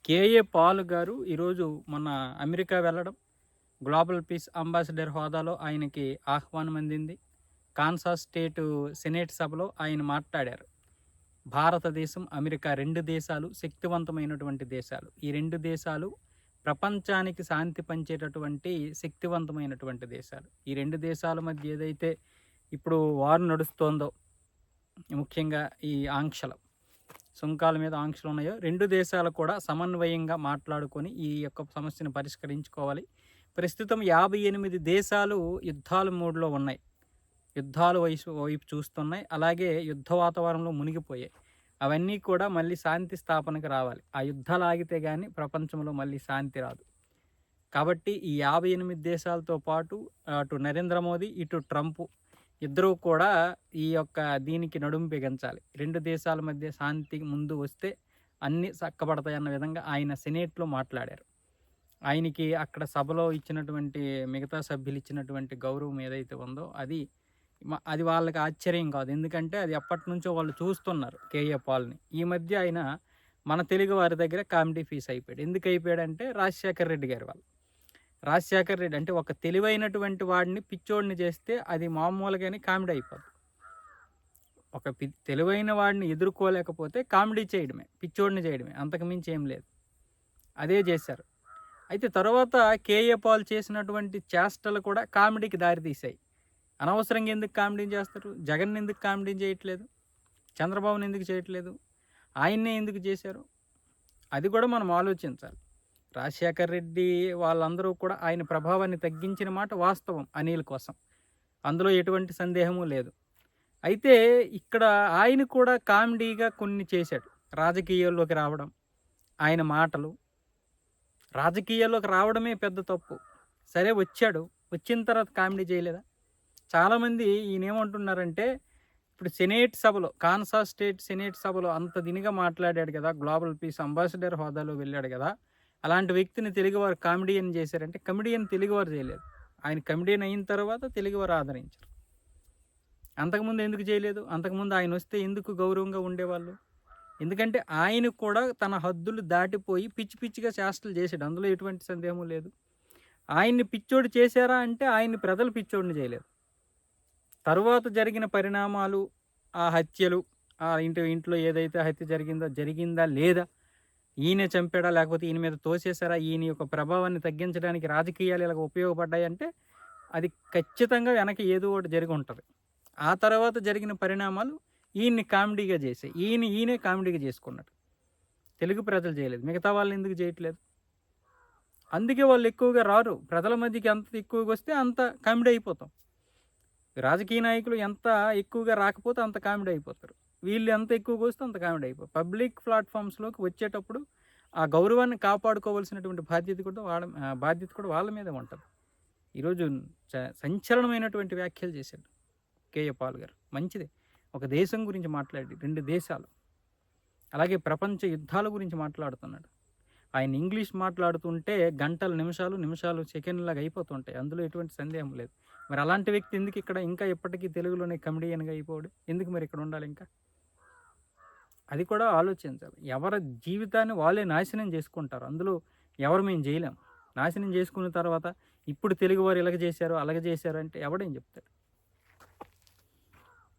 KA Paul గారు ఈరోజు మన అమెరికా వెళ్ళడం, గ్లోబల్ పీస్ అంబాసిడర్ హోదాలో ఆయనకి ఆహ్వానం అందింది. కాన్సాస్ స్టేటు సెనేట్ సభలో ఆయన మాట్లాడారు. భారతదేశం, అమెరికా 2 దేశాలు శక్తివంతమైనటువంటి దేశాలు. ఈ 2 దేశాలు ప్రపంచానికి శాంతి పంచేటటువంటి శక్తివంతమైనటువంటి దేశాలు. ఈ 2 దేశాల మధ్య ఏదైతే ఇప్పుడు వార్ నడుస్తోందో, ముఖ్యంగా ఈ ఆంక్షలు, సుంకాల మీద ఆంక్షలు ఉన్నాయో 2 దేశాలు కూడా సమన్వయంగా మాట్లాడుకొని ఈ యొక్క సమస్యను పరిష్కరించుకోవాలి. ప్రస్తుతం 58 దేశాలు యుద్ధాల మోడ్‌లో ఉన్నాయి. యుద్ధాల వైపు చూస్తున్నాయి. అలాగే యుద్ధ వాతావరణంలో మునిగిపోయాయి. అవన్నీ కూడా మళ్ళీ శాంతి స్థాపనకు రావాలి. ఆ యుద్ధాలు ఆగితే గాని ప్రపంచంలో మళ్ళీ శాంతి రాదు. కాబట్టి ఈ 58 దేశాలతో పాటు అటు నరేంద్ర మోదీ, ఇటు ట్రంప్ ఇద్దరూ కూడా ఈ యొక్క దీనికి నడుము బిగించాలి. 2 దేశాల మధ్య శాంతి ముందు వస్తే అన్నీ చక్కబడతాయన్న విధంగా ఆయన సెనేట్‌లో మాట్లాడారు. ఆయనకి అక్కడ సభలో ఇచ్చినటువంటి మిగతా సభ్యులు ఇచ్చినటువంటి గౌరవం ఏదైతే ఉందో అది వాళ్ళకి ఆశ్చర్యం కాదు. ఎందుకంటే అది ఎప్పటినుంచో వాళ్ళు చూస్తున్నారు కేఏ పాల్‌ని. ఈ మధ్య ఆయన మన తెలుగు వారి దగ్గర కామెడీ పీస్ అయిపోయాడు. ఎందుకు అయిపోయాడంటే రాజశేఖర్ రెడ్డి గారి వల్ల. రాజశేఖర్ రెడ్డి అంటే ఒక తెలివైనటువంటి వాడిని పిచ్చోడిని చేస్తే అది మామూలుగానే కామెడీ అయిపోద్ది. ఒక తెలివైన వాడిని ఎదుర్కోలేకపోతే కామెడీ చేయడమే, పిచ్చోడిని చేయడమే, అంతకు మించి ఏం లేదు. అదే చేశారు. అయితే తర్వాత కేఏ పాల్ చేసినటువంటి చేష్టలు కూడా కామెడీకి దారితీశాయి. అనవసరంగా ఎందుకు కామెడీ చేస్తారు? జగన్‌ని ఎందుకు కామెడీ చేయట్లేదు? చంద్రబాబుని ఎందుకు చేయట్లేదు? ఆయన్నే ఎందుకు చేశారు? అది కూడా మనం ఆలోచించాలి. రాజశేఖర్ రెడ్డి వాళ్ళందరూ కూడా ఆయన ప్రభావాన్ని తగ్గించిన మాట వాస్తవం అనిల్ కోసం. అందులో ఎటువంటి సందేహము లేదు. అయితే ఇక్కడ ఆయన కూడా కామెడీగా కొన్ని చేశాడు. రాజకీయాల్లోకి రావడం, ఆయన మాటలు, రాజకీయాల్లోకి రావడమే పెద్ద తప్పు. సరే వచ్చాడు, వచ్చిన తర్వాత కామెడీ చేయలేదా? చాలామంది ఈయనేమంటున్నారంటే, ఇప్పుడు సెనేట్ సభలో, కాన్సాస్ స్టేట్ సెనేట్ సభలో అంత దినిగా మాట్లాడాడు కదా, గ్లోబల్ పీస్ అంబాసిడర్ హోదాలో వెళ్ళాడు కదా, అలాంటి వ్యక్తిని తెలుగువారు కామెడియన్ చేశారంటే కమెడియన్ తెలుగువారు చేయలేదు. ఆయన కమెడియన్ అయిన తర్వాత తెలుగువారు ఆదరించారు. అంతకుముందు ఎందుకు చేయలేదు? అంతకుముందు ఆయన వస్తే ఎందుకు గౌరవంగా ఉండేవాళ్ళు? ఎందుకంటే ఆయన కూడా తన హద్దులు దాటిపోయి పిచ్చి పిచ్చిగా చేష్టలు చేశాడు. అందులో ఎటువంటి సందేహం లేదు. ఆయన్ని పిచ్చోడు చేశారా అంటే ఆయన్ని ప్రజలు పిచ్చోడిని చేయలేదు. తరువాత జరిగిన పరిణామాలు, ఆ హత్యలు, ఇంట్లో ఏదైతే హత్య జరిగిందా లేదా, ఈయన చంపాడా లేకపోతే ఈయన మీద తోసేశారా, ఈయన యొక్క ప్రభావాన్ని తగ్గించడానికి రాజకీయాలు ఇలాగ ఉపయోగపడ్డాయంటే అది ఖచ్చితంగా వెనక ఏదో ఒకటి జరిగి ఉంటుంది. ఆ తర్వాత జరిగిన పరిణామాలు ఈయన్ని కామెడీగా చేసాయి. ఈయనే కామెడీగా చేసుకున్నాడు. తెలుగు ప్రజలు చేయలేదు. మిగతా వాళ్ళు ఎందుకు చేయట్లేదు? అందుకే వాళ్ళు ఎక్కువగా రారు. ప్రజల మధ్యకి ఎంత ఎక్కువగా వస్తే అంత కామెడీ అయిపోతాం. రాజకీయ నాయకులు ఎంత ఎక్కువగా రాకపోతే అంత కామెడీ అయిపోతారు. వీళ్ళు ఎంత ఎక్కువగా వస్తే అంత కామెడీ అయిపోతారు. పబ్లిక్ ప్లాట్ఫామ్స్లోకి వచ్చేటప్పుడు ఆ గౌరవాన్ని కాపాడుకోవాల్సినటువంటి బాధ్యత కూడా వాళ్ళ మీదే ఉంటుంది. ఈరోజు సంచలనమైనటువంటి వ్యాఖ్యలు చేశాడు కేఏ పాల్ గారు. మంచిదే. ఒక దేశం గురించి మాట్లాడి 2 దేశాలు, అలాగే ప్రపంచ యుద్ధాల గురించి మాట్లాడుతున్నాడు. ఆయన ఇంగ్లీష్ మాట్లాడుతుంటే గంటలు, నిమిషాలు సెకండ్లాగా అయిపోతుంటాయి. అందులో ఎటువంటి సందేహం లేదు. మరి అలాంటి వ్యక్తి ఎందుకు ఇక్కడ ఇంకా ఎప్పటికీ తెలుగులోనే కమెడియన్గా అయిపోడు? ఎందుకు మరి ఇక్కడ ఉండాలి ఇంకా? అది కూడా ఆలోచించాలి. ఎవరి జీవితాన్ని వాళ్ళే నాశనం చేసుకుంటారు. అందులో ఎవరు మేము చేయలేం. నాశనం చేసుకున్న తర్వాత ఇప్పుడు తెలుగువారు ఇలాగ చేశారు, అలాగ చేశారు అంటే ఎవడేం చెప్తాడు?